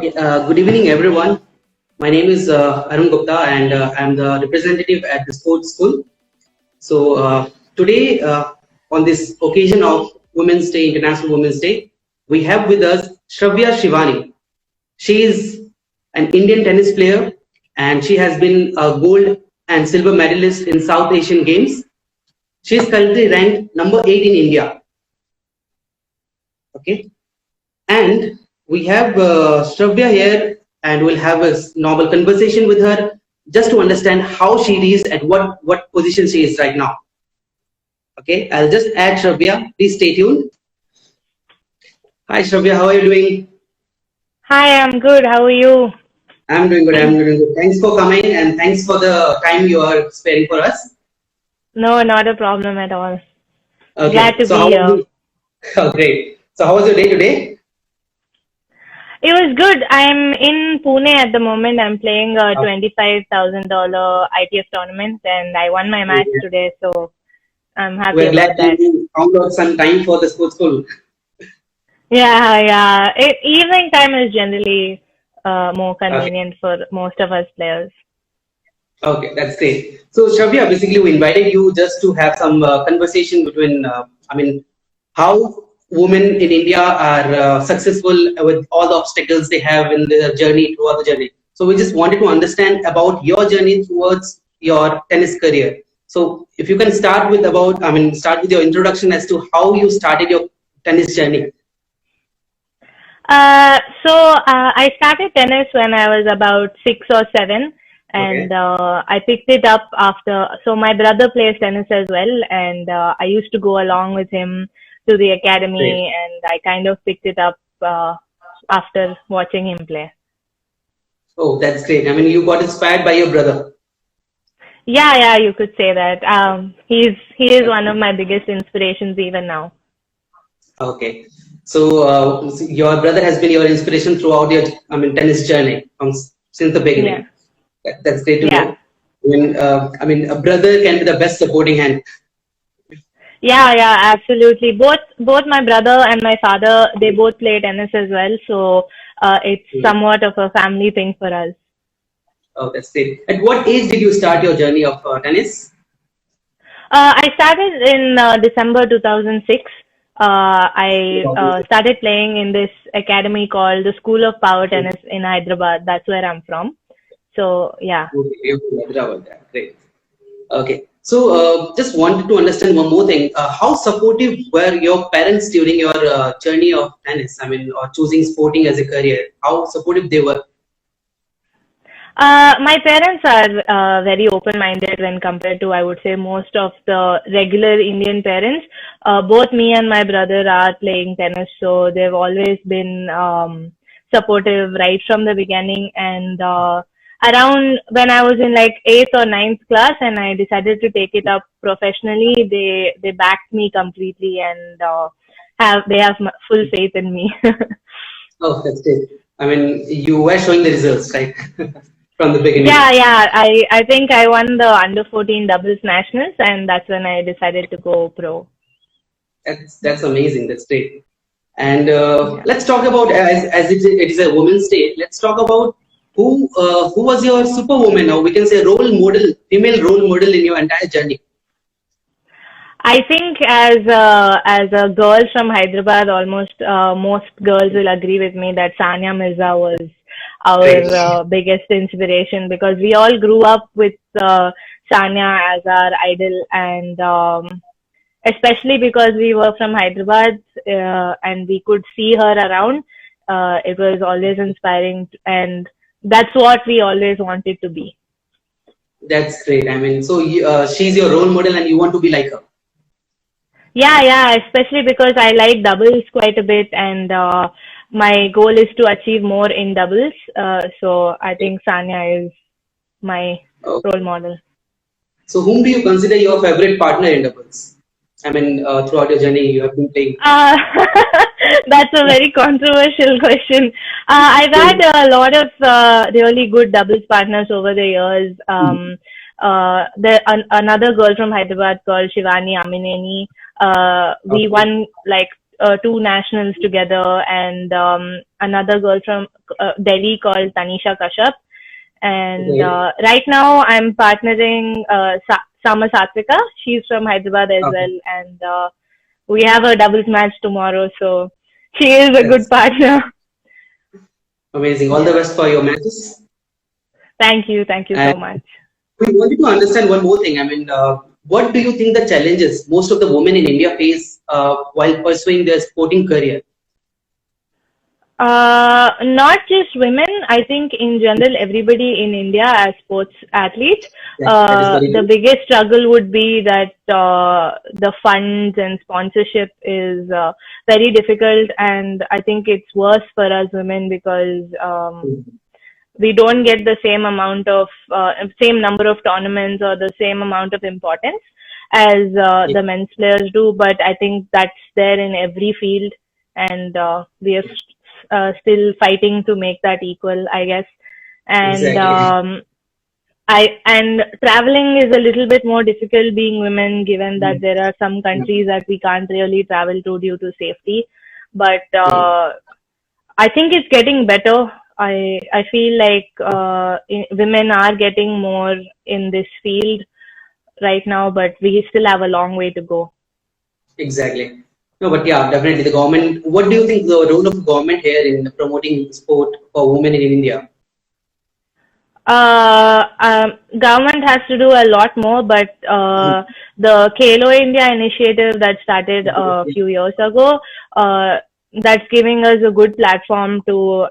Okay, good evening, everyone. My name is Arun Gupta, and I'm the representative at the sports school. So today, on this occasion of Women's Day, International Women's Day, we have with us Shravya Shivani. She is an Indian tennis player, and she has been a gold and silver medalist in South Asian Games. She is currently ranked number 8 in India. Okay, and we have Shravya here, and we'll have a normal conversation with her just to understand how she is and what position she is right now. Okay, I'll just add Shravya. Please stay tuned. Hi, Shravya. How are you doing? Hi, I'm good. How are you? I'm doing good. I'm doing good. Thanks for coming and thanks for the time you are sparing for us. No, not a problem at all. Glad Okay, to so be how was here. you? Oh, great. So how was your day today? It was good. I'm in Pune at the moment. I'm playing a $25,000 ITF tournament and I won my match today, so I'm happy We're glad about that. you found out some time for the sports school. Yeah. Evening time is generally more Okay. convenient for most of us players. Okay, that's great. So, Shravya, basically, we invited you just to have some conversation between, how women in India are successful with all the obstacles they have in their journey throughout the journey. So, we just wanted to understand about your journey towards your tennis career. So, if you can start with start with your introduction as to how you started your tennis journey. I started tennis when I was about 6 or 7, and Okay. I picked it up after. So my brother plays tennis as well, and I used to go along with him to the Great. academy, and I kind of picked it up after watching him play. Oh, that's great. I mean, you got inspired by your brother. Yeah, you could say that. He is one of my biggest inspirations even now. Okay. So your brother has been your inspiration throughout your, tennis journey since the Yeah, beginning. That's great to yeah. know. A brother can be the best supporting hand. Yeah, absolutely. Both my brother and my father, they both play tennis as well, so it's Mm. somewhat of a family thing for us. Oh, that's great. At what age did you start your journey of tennis? I started in December 2006. I started playing in this academy called the School of Power Tennis in Hyderabad. That's where I'm from. So yeah. Okay, Hyderabad. Great. Okay. So, just wanted to understand one more thing. How supportive were your parents during your journey of tennis? I mean, or choosing sporting as a career? How supportive they were? My parents are very open-minded when compared to, I would say, most of the regular Indian parents. Both me and my brother are playing tennis, so they've always been supportive right from the beginning. And around when I was in like eighth or ninth class, and I decided to take it up professionally, they backed me completely and they have full faith in me. Oh, that's great. I mean, you were showing the results, right? From the Yeah, beginning. yeah. I think I won the under 14 doubles nationals, and that's when I decided to go pro. That's amazing. That's great. And Yeah. let's talk about as it is a women's day. Let's talk about who was your superwoman, or we can say role model, female role model in your entire journey. I think as a girl from Hyderabad, almost most girls will agree with me that Sania Mirza was Great. our biggest inspiration because we all grew up with Sania as our idol, and especially because we were from Hyderabad and we could see her around. It was always inspiring, and that's what we always wanted to be. That's great. I mean, so she's your role model, and you want to be like her. Yeah, especially because I like doubles quite a bit, and my goal is to achieve more in doubles. So I think Sanya is my Oh. role model. So, whom do you consider your favorite partner in doubles? I mean, throughout your journey, you have been playing. Uh, that's a very controversial question. I've So, had a lot of really good doubles partners over the years. Another girl from Hyderabad called Shivani Amineni. We okay. won like two nationals together, and another girl from Delhi called Tanisha Kashyap. And Okay. right now, I'm partnering Sama Satvika. She's from Hyderabad as Okay. well, and we have a doubles match tomorrow. So she is a good That's partner. amazing. All the Yeah. best for your matches. Thank you. Thank you And so much. we wanted to understand one more thing. I mean, what do you think the challenges most of the women in India face while pursuing their sporting career? Not just women. I think in general, everybody in India as sports athletes, That is very the good. biggest struggle would be that the funds and sponsorship is very difficult, and I think it's worse for us women because we don't get the same amount of same number of tournaments or the same amount of importance as Yeah, the men's players do. But I think that's there in every field, and we are still fighting to make that equal, I guess. And exactly. and traveling is a little bit more difficult being women, given that Mm. there are some Yeah, countries that we can't really travel to due to safety. But true. I think it's getting better. I feel like women are getting more in this field right now, but we still have a long way to go. Exactly. No, but yeah, definitely the government. What do you think the role of government here in promoting sport for women in India? Government has to do a lot more, but the Khelo India initiative that started a few years ago, uh, that's giving us a good platform to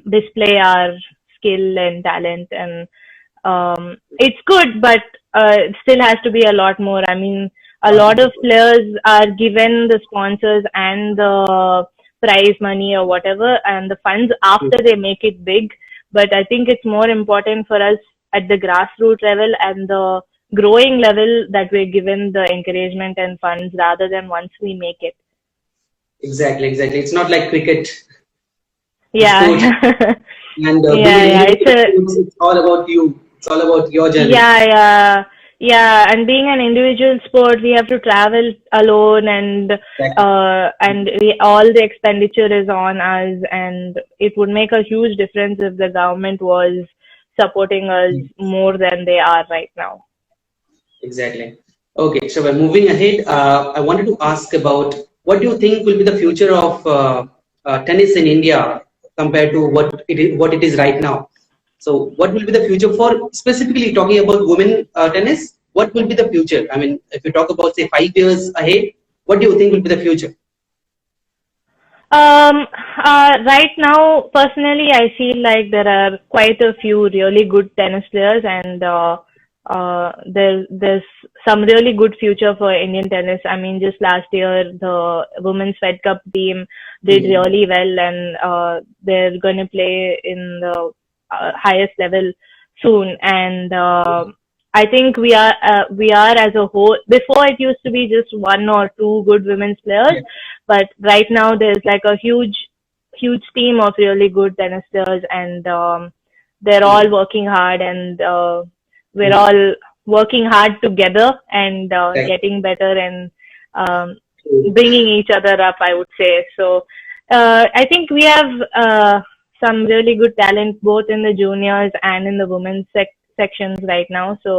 display our skill and talent, and it's good, but it still has to be a lot more. I mean, a lot of players are given the sponsors and the prize money or whatever, and the funds after they make it big. But I think it's more important for us at the grassroots level and the growing level that we're given the encouragement and funds rather than once we make it. Exactly, exactly. It's not like cricket, the Yeah, sport, and being yeah, an yeah. individual, it's all about you. It's all about your journey. Yeah, yeah, yeah. And being an individual sport, we have to travel alone, Exactly. and all the expenditure is on us. And it would make a huge difference if the government was supporting us more than they are right now. Exactly. Okay, so we're moving ahead. I wanted to ask about what do you think will be the future of tennis in India compared to what it is right now? So, what will be the future for specifically talking about women tennis? What will be the future? I mean, if you talk about say 5 years ahead, what do you think will be the future? Um, right now, personally, I feel like there are quite a few really good tennis players, and there's some really good future for Indian tennis. I mean, just last year, the Women's Fed Cup team did Mm. really well, and they're going to play in the highest level soon. And I think we are as a whole. Before it used to be just one or two good women's players, Yeah. but right now there's like a huge team of really good tennis players, and they're all Mm. working hard, and we're Mm. all working hard together and Right. getting better and um, True. bringing each other up, I would say. So I think we have some really good talent both in the juniors and in the women's sections right now. So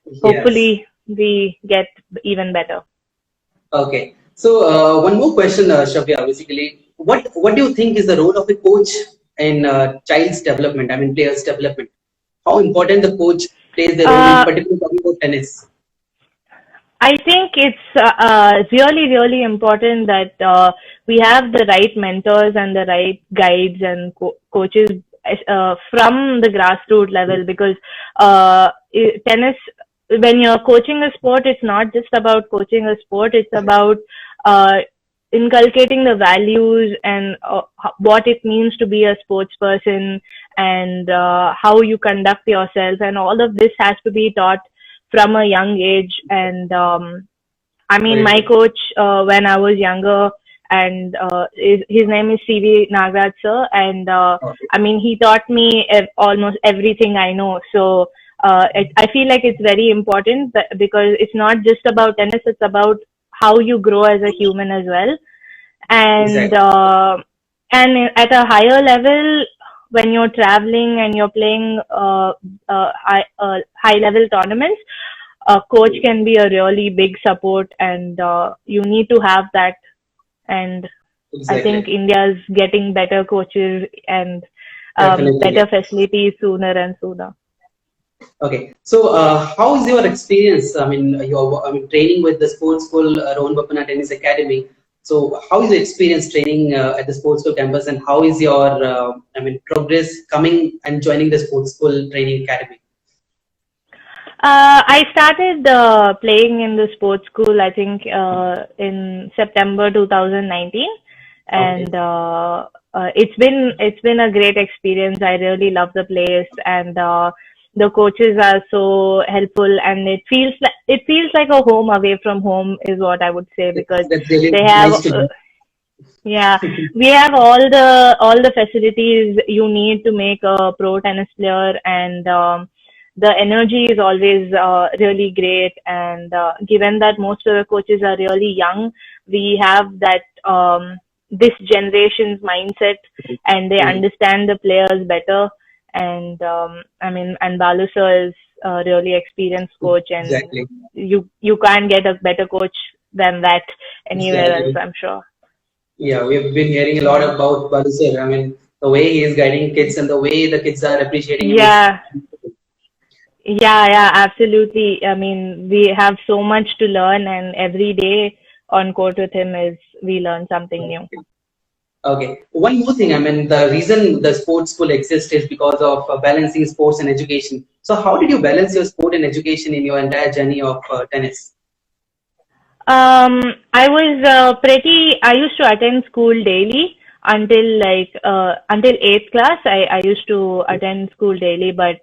Yes. hopefully we get even better. Okay. So one more question, Shafia. Basically, what do you think is the role of a coach in child's development? I mean, players' development. How important the coach plays their role in Uh, particular talking about tennis? I think it's really, really important that we have the right mentors and the right guides and coaches from the grassroots level, because tennis, when you're coaching a sport, it's not just about coaching a sport, it's about uh, inculcating the values and what it means to be a sports person, and how you conduct yourself, and all of this has to be taught from a young age. And I mean, Very my true. coach when I was younger, and his name is CV Nagraj sir, and Okay. I mean, he taught me almost everything I know. So I feel like it's very important because it's not just about tennis; it's about how you grow as a human as well. And Exactly. and at a higher level, when you're traveling and you're playing high level tournaments, a coach can be a really big support, and you need to have that. And I think Exactly. India's getting better coaches and Definitely. better facilities sooner and sooner. Okay. So, how is your experience? I mean, training with the sports school, Rohan Bopanna Tennis Academy. So, how is your experience training at the sports school campus, and how is your, progress coming and joining the sports school training academy? I started playing in the sports school, I think, in September 2019, Okay. and it's been a great experience. I really love the place, and the coaches are so helpful, and it feels like a home away from home is what I would say, because That's really they have nice to hear. yeah, we have all the facilities you need to make a pro tennis player, and the energy is always really great. And given that most of the coaches are really young, we have that this generation's mindset, and they Mm, understand the players better. And I mean, and Balu sir is a really experienced coach, and exactly. you can't get a better coach than that anywhere else, Exactly. I'm sure. Yeah, we've been hearing a lot Yeah. about Balu sir. I mean, the way he is guiding kids and the way the kids are appreciating him is. Yeah, yeah, absolutely. I mean, we have so much to learn, and every day on court with him is we learn something new. Okay. One more thing. I mean, the reason the sports school exists is because of balancing sports and education. So, how did you balance your sport and education in your entire journey of tennis? I was I used to attend school daily until eighth class. I used to attend school daily, but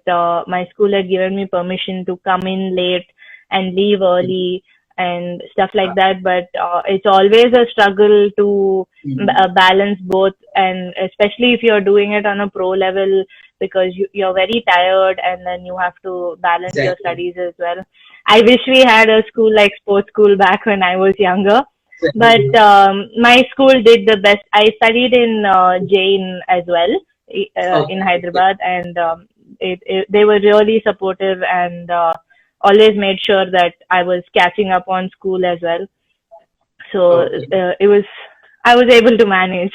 my school had given me permission to come in late and leave early and stuff like that. But it's always a struggle to Mm, balance both, and especially if you're doing it on a pro level, because you're very tired, and then you have to balance your exactly. studies as well. I wish we had a school like sports school back when I was younger. But Exactly. my school did the best. I studied in Jain as well, in Okay. Okay. Hyderabad, and they were really supportive, and always made sure that I was catching up on school as well. So Okay. I was able to manage.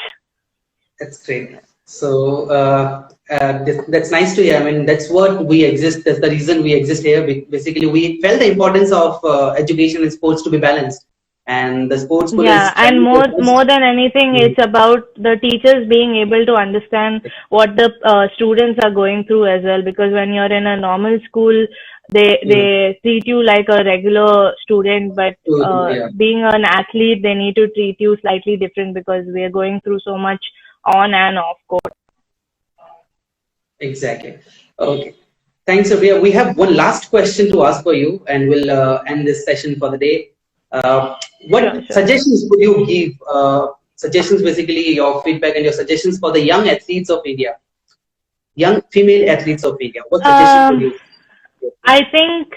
That's great. So that's nice to hear. I mean, that's what we exist. That's the reason we exist here. Basically, we felt the importance of education and sports to be balanced, and the sports school Yeah, is and trying to more address. than anything, Mm, it's about the teachers being able to understand what the students are going through as well. Because when you're in a normal school, mm, they treat you like a regular student, but yeah, being an athlete, they need to treat you slightly different, because we are going through so much on and off court. exactly. Okay. Thanks, Sophia. We have one last question to ask for you, and we'll end this session for the day. Sure, What sure. suggestions would you give? Suggestions, basically, your feedback and your suggestions for the young athletes of India, young female athletes of India. What suggestions would Um, you give? I think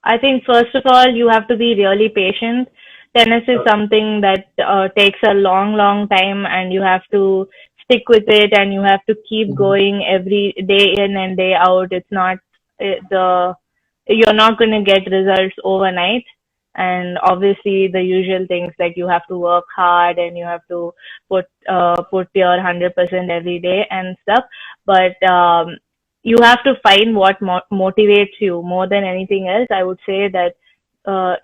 I think first of all you have to be really patient. Tennis is Okay. something that takes a long time, and you have to stick with it, and you have to keep Mhm. going every day in and day out. It's not the you're not going to get results overnight. And obviously the usual things, like you have to work hard, and you have to put your 100% every day and stuff. But you have to find what motivates you more than anything else. I would say that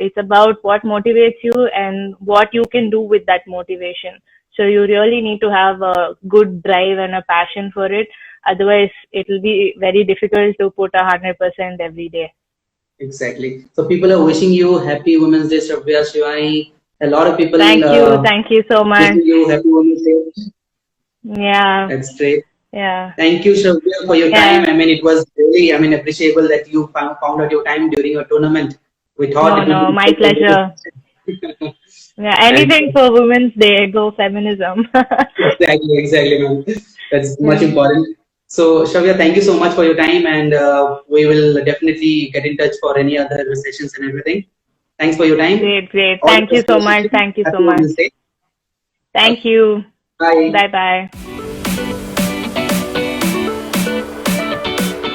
it's about what motivates you and what you can do with that motivation. So you really need to have a good drive and a passion for it. Otherwise, it will be very difficult to put 100% every day. Exactly. So people are wishing you happy Women's Day, Shravya Shivani. A lot of people Thank you so much. wishing you happy Women's Day. Yeah, That's great. yeah, Thank you, Shravya, for your time. yeah. I mean, it was really, appreciable that you found out your time during your tournament. We thought No, it would no, be my difficult. pleasure. Yeah, And anything for Women's Day, go feminism. exactly, ma'am. That's much Yeah. important. So, Shravya, thank you so much for your time, and we will definitely get in touch for any other sessions and everything. Thanks for your time. Great, great. All the Thank you best so for much. Sachin. Thank you so Happy much. Women's Day. Thank you. Bye. Bye bye.